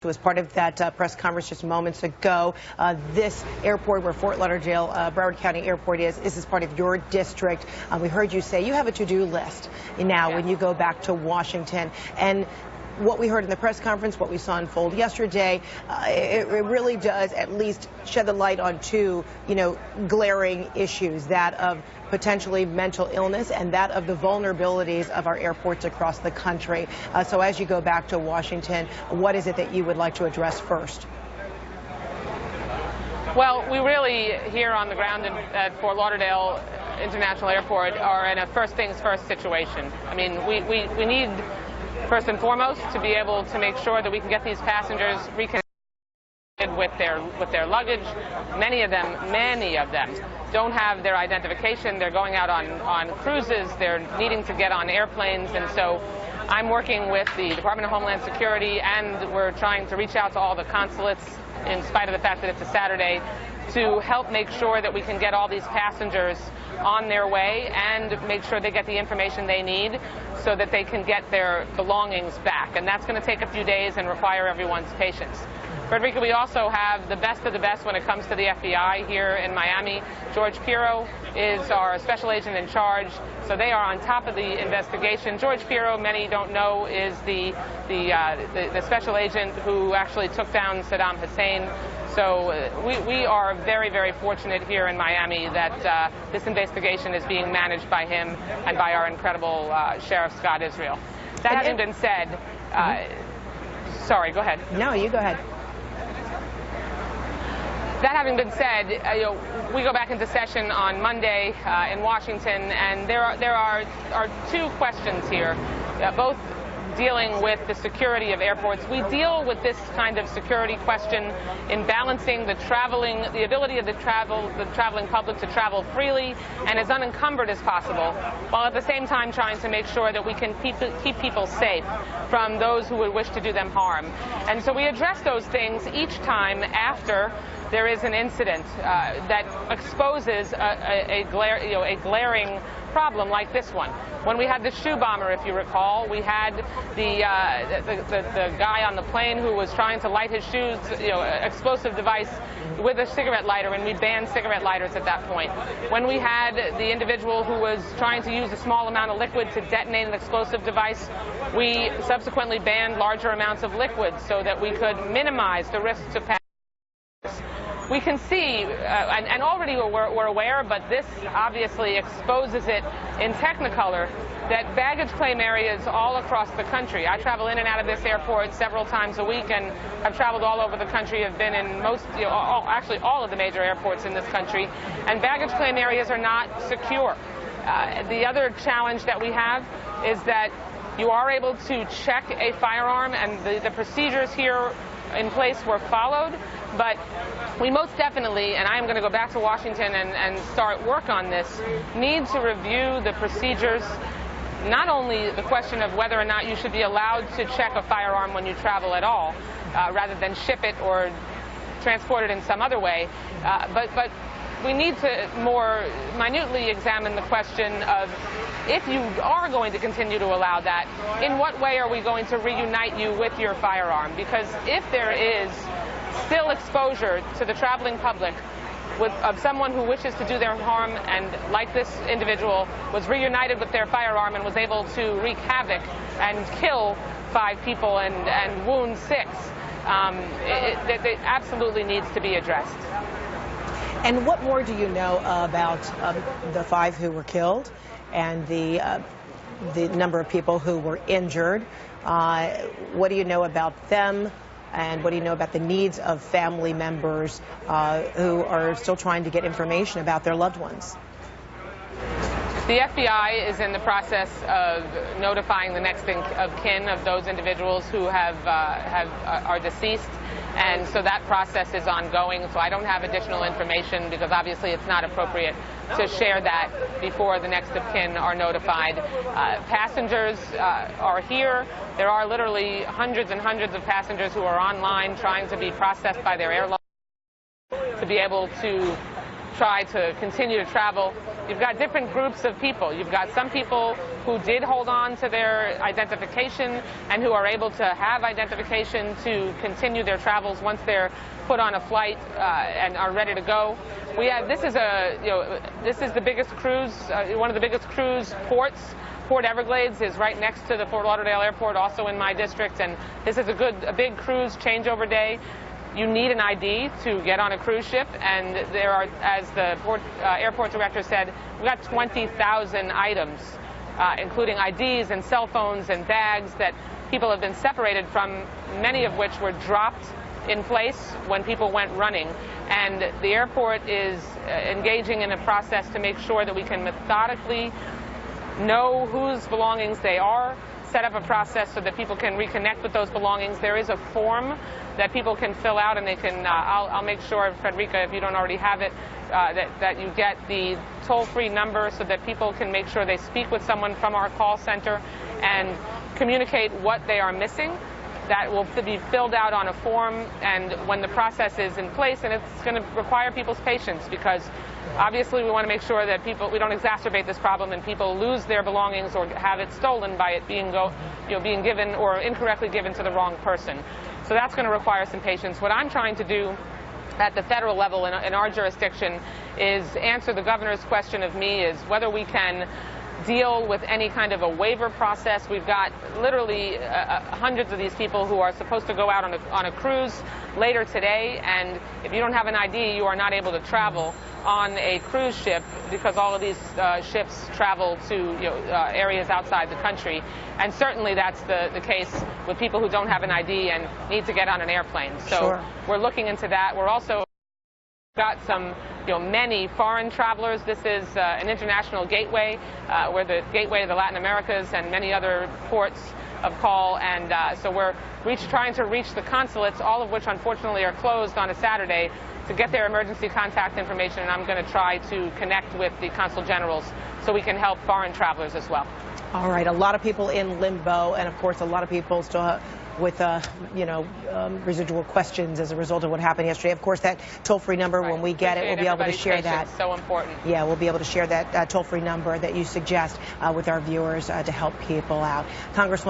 Was part of that press conference just moments ago. This airport where Fort Lauderdale, Broward County Airport is part of your district. We heard you say you have a to-do list now when you go back to Washington. And what we heard in the press conference, what we saw unfold yesterday, it really does at least shed the light on two, glaring issues, that of potentially mental illness and that of the vulnerabilities of our airports across the country. So as you go back to Washington, what is it that you would like to address first? Well, we really, here on the ground at Fort Lauderdale International Airport, are in a first things first situation. I mean, we need, first and foremost, to be able to make sure that we can get these passengers reconnected with their luggage. Many of them don't have their identification. They're going out on cruises. They're needing to get on airplanes. And so I'm working with the Department of Homeland Security, and we're trying to reach out to all the consulates, in spite of the fact that it's a Saturday, to help make sure that we can get all these passengers on their way and make sure they get the information they need so that they can get their belongings back. And that's going to take a few days and require everyone's patience. Frederica, we also have the best of the best when it comes to the FBI here in Miami. George Pirro is our special agent in charge, so they are on top of the investigation. George Pirro, many don't know, is the special agent who actually took down Saddam Hussein. So we are very, very fortunate here in Miami that this investigation is being managed by him and by our incredible Sheriff Scott Israel. That having been said, sorry, go ahead. No, you go ahead. That having been said, we go back into session on Monday in Washington, and there are two questions here, both dealing with the security of airports. We deal with this kind of security question in balancing the ability of the traveling public to travel freely and as unencumbered as possible, while at the same time trying to make sure that we can keep people safe from those who would wish to do them harm. And so we address those things each time after there is an incident that exposes a glaring problem like this one. When we had the shoe bomber, if you recall, we had the guy on the plane who was trying to light his shoes, explosive device with a cigarette lighter, and we banned cigarette lighters at that point. When we had the individual who was trying to use a small amount of liquid to detonate an explosive device, we subsequently banned larger amounts of liquid so that we could minimize the risks to passengers. We can see, and already we're aware, but this obviously exposes it in Technicolor, that baggage claim areas all across the country. I travel in and out of this airport several times a week, and I've traveled all over the country. I've been in actually all of the major airports in this country, and baggage claim areas are not secure. The other challenge that we have is that you are able to check a firearm, and the procedures here in place were followed, but we most definitely, and I am going to go back to Washington and start work on this, need to review the procedures, not only the question of whether or not you should be allowed to check a firearm when you travel at all, rather than ship it or transport it in some other way, but we need to more minutely examine the question of, if you are going to continue to allow that, in what way are we going to reunite you with your firearm? Because if there is still exposure to the traveling public of someone who wishes to do their harm, and like this individual was reunited with their firearm and was able to wreak havoc and kill 5 people and wound 6, it absolutely needs to be addressed. And what more do you know about the 5 who were killed and the number of people who were injured? What do you know about them? And what do you know about the needs of family members who are still trying to get information about their loved ones? The FBI is in the process of notifying the next of kin of those individuals who are deceased, and so that process is ongoing. So I don't have additional information because obviously it's not appropriate to share that before the next of kin are notified. Passengers are here. There are literally hundreds and hundreds of passengers who are online trying to be processed by their airline to be able to try to continue to travel. you've got different groups of people. You've got some people who did hold on to their identification and who are able to have identification to continue their travels once they're put on a flight and are ready to go. This is the biggest cruise, one of the biggest cruise ports. Port Everglades is right next to the Fort Lauderdale Airport, also in my district, and this is a big cruise changeover day. You need an ID to get on a cruise ship, and there are, as the airport director said, we've got 20,000 items, including IDs and cell phones and bags that people have been separated from, many of which were dropped in place when people went running. And the airport is engaging in a process to make sure that we can methodically know whose belongings they are, set up a process so that people can reconnect with those belongings. There is a form that people can fill out, and they can, I'll make sure, Frederica, if you don't already have it, that you get the toll-free number so that people can make sure they speak with someone from our call center and communicate what they are missing. That will be filled out on a form, and when the process is in place, and it's going to require people's patience, because obviously we want to make sure that we don't exacerbate this problem and people lose their belongings or have it stolen by it being given or incorrectly given to the wrong person. So that's going to require some patience. What I'm trying to do at the federal level in our jurisdiction is answer the governor's question of me, is whether we can deal with any kind of a waiver process. We've got literally hundreds of these people who are supposed to go out on a cruise later today, and if you don't have an ID, you are not able to travel on a cruise ship, because all of these ships travel to areas outside the country. And certainly that's the case with people who don't have an ID and need to get on an airplane. So sure. We're looking into that. We're also got some, many foreign travelers. This is an international gateway. We're the gateway to the Latin Americas and many other ports of call, and so we're trying to reach the consulates, all of which unfortunately are closed on a Saturday, to get their emergency contact information, and I'm going to try to connect with the consul generals so we can help foreign travelers as well. All right, a lot of people in limbo, and of course a lot of people still with residual questions as a result of what happened yesterday. Of course, that toll-free number, when we get it, we'll be able to share that. So important. Yeah, we'll be able to share that toll-free number that you suggest with our viewers to help people out. Congresswoman